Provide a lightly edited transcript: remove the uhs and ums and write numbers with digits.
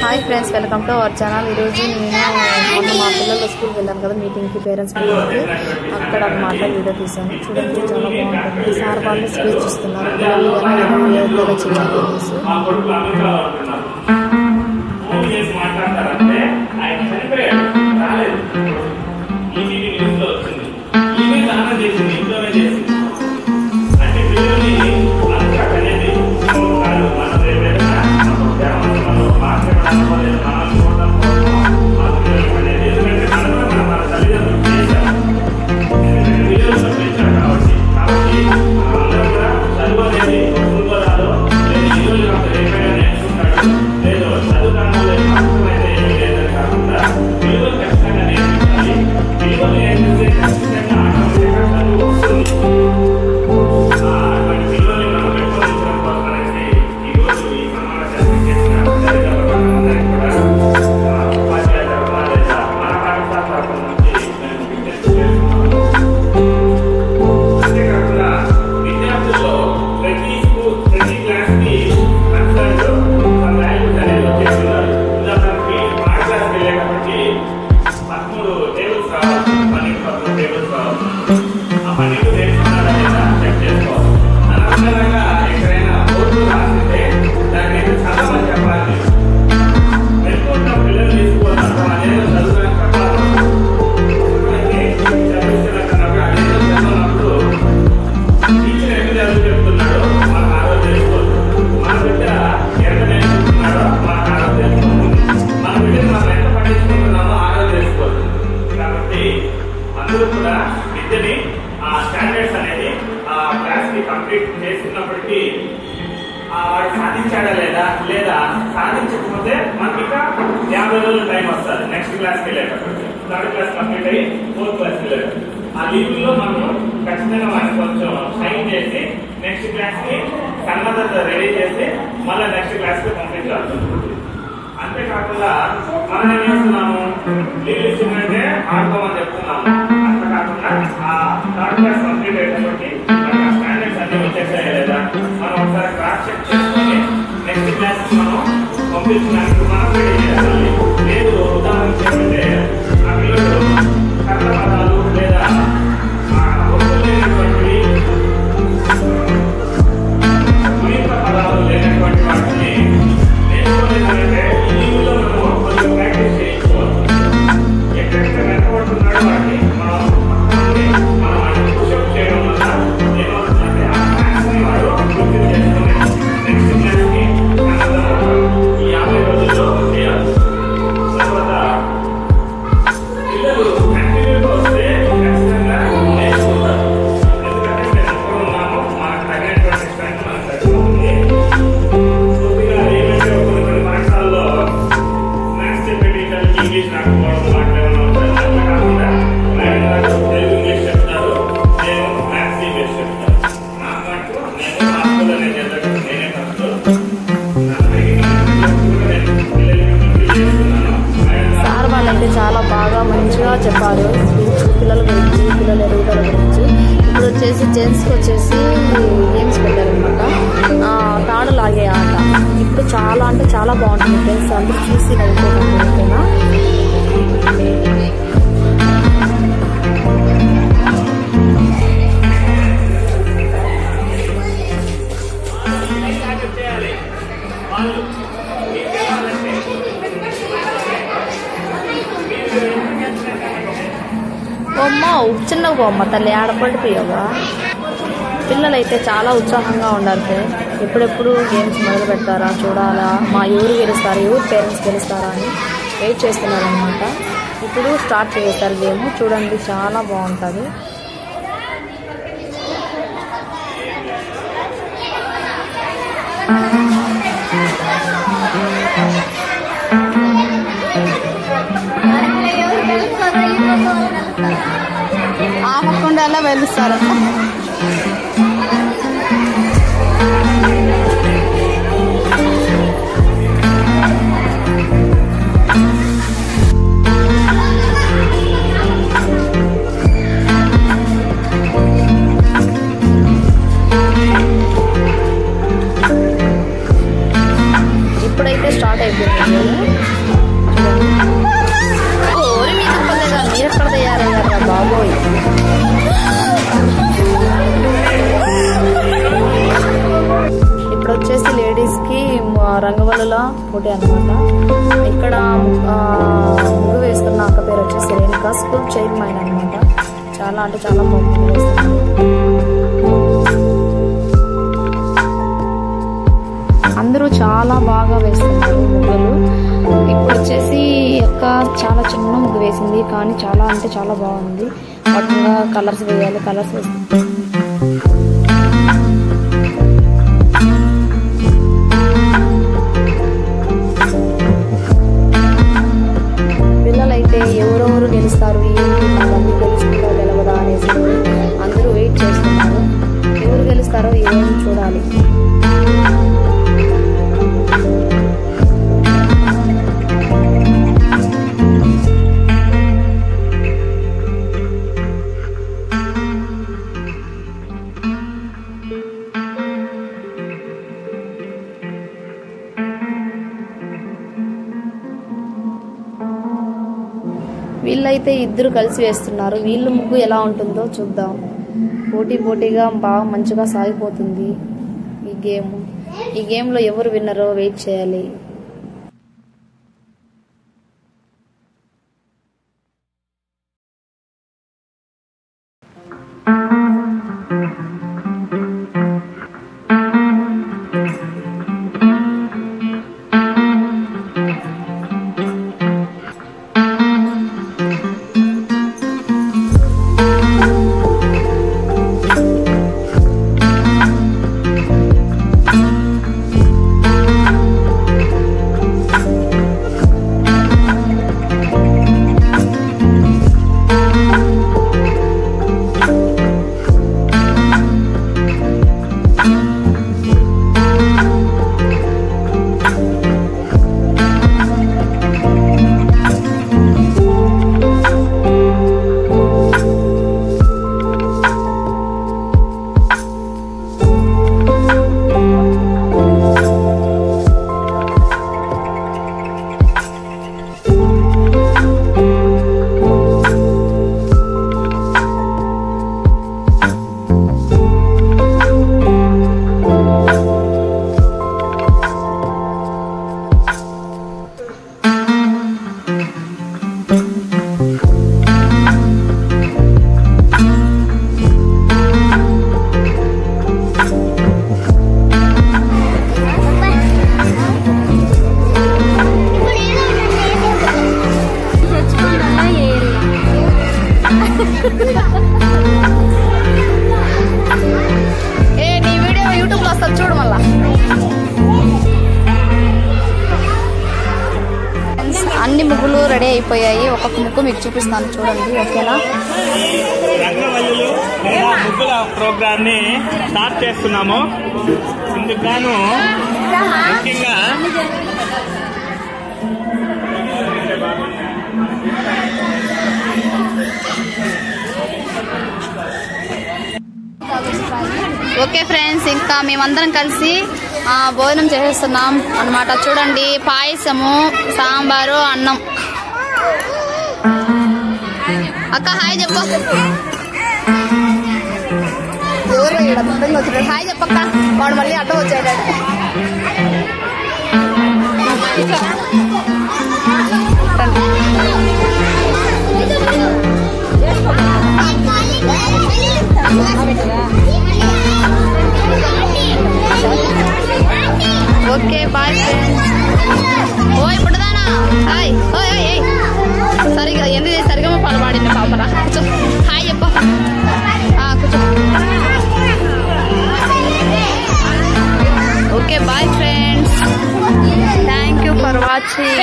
High friends welcome to our channel मैं మా పిల్లల స్కూల్కి వెళ్ళాను కదా మీటింగ్ కి పేరెంట్స్ మీటింగ్ కి అక్కడ అన్నమాట వీడియో తీసాను చూడండి చాలా బాగుంటుంది సార్ వాళ్ళు స్పీచ్ ఇస్తున్నారు పిల్లలు ఎలా చేయాలి మా కొడుకు అమెరికాలో ఉంటున్నారు ఫోన్ చేసి మాట్లాడతారంటే ఆయన చనిపోయాడు రాలేదు ఈ మీటింగ్ న్యూస్ లో వచ్చింది ఈమె దానం చేసింది ఇంట్లోనే చేసింది అంటే పిల్లల్ని అమెరికా అనేది మన సాధించాడా లేదా లేదా సాధించకపోతే మనకి 50 రోజులు టైం వస్తుంది నెక్స్ట్ క్లాస్కి వెళ్ళేటప్పుడు థర్డ్ క్లాస్ కంప్లీట్ అయ్యి ఫోర్త్ క్లాస్కి వెళ్ళేటప్పుడు ఆ లీవ్లో మనము ఖచ్చితంగా వాటిని కొంచెం సైన్ చేసి నెక్స్ట్ క్లాస్కి సన్నద్ధత రెడీ చేసి మళ్ళీ నెక్స్ట్ క్లాస్కి పంపించాలి. అంతేకాకుండా మనం ఏం చేస్తున్నాము లీవ్ ఇచ్చిందంటే ఆడుకోమని చెప్తున్నాము. అంత కాకుండా ఆ థర్డ్ క్లాస్ కంప్లీట్ అయ్యేటప్పటికి స్టాండర్డ్స్ అన్ని వచ్చేసాయి లేదా మనం ఒకసారి క్రాస్ చెక్ చేసుకొని నెక్స్ట్ క్లాస్ మనం పంపించడానికి మనం రెడీ చేయాలి. లేదు ఉదాహరణకి ఏంటంటే ఆ పిల్లలు కర్ర పదాలు లేదా లేనటువంటివి మిగతా పదాలు లేనటువంటి వాటిని నేర్చుకోలేదంటే ఈ లీవ్లో మనం కొంచెం ప్రాక్టీస్ చేయించుకోవాలి. ఎక్కడెక్కడ వెనకబడుతున్నాడో వాటిని మనం వాటిని పుషప్ చేయడం వల్ల ఏమవుతుందంటే ఆ మ్యాథ్స్ని వాడు పూర్తి చేసుకుని నెక్స్ట్ క్లాస్కి ఈ 50 రోజుల్లో చేయాలి. తర్వాత పిల్లలు కంటిన్యూగా వస్తే ఖచ్చితంగా నేర్చుకుంటారు. ఎందుకంటే మేము ఎక్కడ ఉన్నామో మనకు తగినటువంటి స్ట్రెంత్ మనకు సరిపోతుంది. పూర్తిగా ఏమంటే కొన్ని పాఠశాలలో మ్యాథ్స్ చెప్పే టీచర్లకి ఇంగ్లీష్ రాకపోవడం మాట్లాడడం అట్లా కాకుండా మేడం గారు తెలుగు ఇంగ్లీష్ చెప్తారు, నేను మ్యాథ్స్ ఇంగ్లీష్ చెప్తాను. నా మటుకు నేను మా స్కూల్లో చదివాను, నేనే ఫస్ట్ సార్ వాళ్ళైతే చాలా బాగా మంచిగా చెప్పారు పిల్లల గురించి, పిల్లల ఎదుగుదల గురించి. ఇప్పుడు వచ్చేసి జెంట్స్కి వచ్చేసి గేమ్స్ పెట్టారనమాట, తాడు లాగే ఆట. ఇప్పుడు చాలా అంటే చాలా బాగుంటుంది ఫ్రెండ్స్, అందరూ చూసి నవ్వుకోవడం. బొమ్మ చిన్నగా బొమ్మ తల్లి ఆడపడిపోయావా. పిల్లలైతే చాలా ఉత్సాహంగా ఉన్నారు. ఎప్పుడెప్పుడు గేమ్స్ మొదలు పెడతారా చూడాలా, మా ఎవరు గెలుస్తారా, ఎవరు పేరెంట్స్ గెలుస్తారా అని వెయిట్ చేస్తున్నారనమాట. ఇప్పుడు స్టార్ట్ చేస్తారు గేమ్, చూడండి చాలా బాగుంటుంది. ఆపకుండా ఎలా వెలుస్తారు. ఇప్పుడైతే స్టార్ట్ అయిపోయింది. మీరు ఎక్కడ తయారయ్యారా బాబోయ్. ఇప్పుడు వచ్చేసి లేడీస్కి రంగవల్లుల పోటీ అనమాట. ఇక్కడ ముగ్గు వేస్తున్న అక్క పేరు వచ్చేసి రేణుకా, స్కూల్ చైర్మన్ అనమాట. చాలా అంటే చాలా బాగుంది వేస్తున్నారు. అందరూ చాలా బాగా వేస్తున్నారు ముగ్గులు. ఇప్పుడు వచ్చేసి అక్క చాలా చిన్న ముగ్గు వేసింది, కానీ చాలా అంటే చాలా బాగుంది. వాటిగా కలర్స్ వేయాలి, కలర్స్ వేస్తుంది. పిల్లలైతే ఎవరెవరు గెలుస్తారు, ఏంటి గెలుస్తుందో గెలవదా అనేసి అందరూ వెయిట్ చేస్తున్నారు. ఎవరు గెలుస్తారో ఏమో చూడాలి. వీళ్ళైతే ఇద్దరు కలిసి వేస్తున్నారు. వీళ్ళు ముగ్గు ఎలా ఉంటుందో చూద్దాం. పోటీగా బాగా మంచిగా సాగిపోతుంది ఈ గేమ్. ఈ గేమ్లో ఎవరు విన్నరో వెయిట్ చేయాలి. నీ వీడియో యూట్యూబ్ లో వస్తుంది చూడు. మళ్ళా అన్ని ముగ్గులు రెడీ అయిపోయాయి. ఒక్కొక్క ముగ్గు మీకు చూపిస్తాను చూడండి. ఓకేనా? రంగవల్లులు లేదా ముగ్గుల ప్రోగ్రామ్ ని స్టార్ట్ చేస్తున్నాము. ఇందుకు గాను ముఖ్యంగా ఓకే ఫ్రెండ్స్, ఇంకా మేమందరం కలిసి భోజనం చేసేస్తున్నాం అన్నమాట. చూడండి, పాయసము, సాంబారు, అన్నం. అక్క హాయ్ చెప్పు. హాయ్ చెప్పక్క. వాడు మళ్ళీ అడ్డం వచ్చాడు. Okay bye friends. ఓ ఇప్పుడుదానా హాయ్. సరిగా ఎందుకు సరిగా పాలు పాడింది పాపరా. కూర్చో, హాయ్ చెప్పు. కూర్చో. Okay bye friends. Thank you for watching.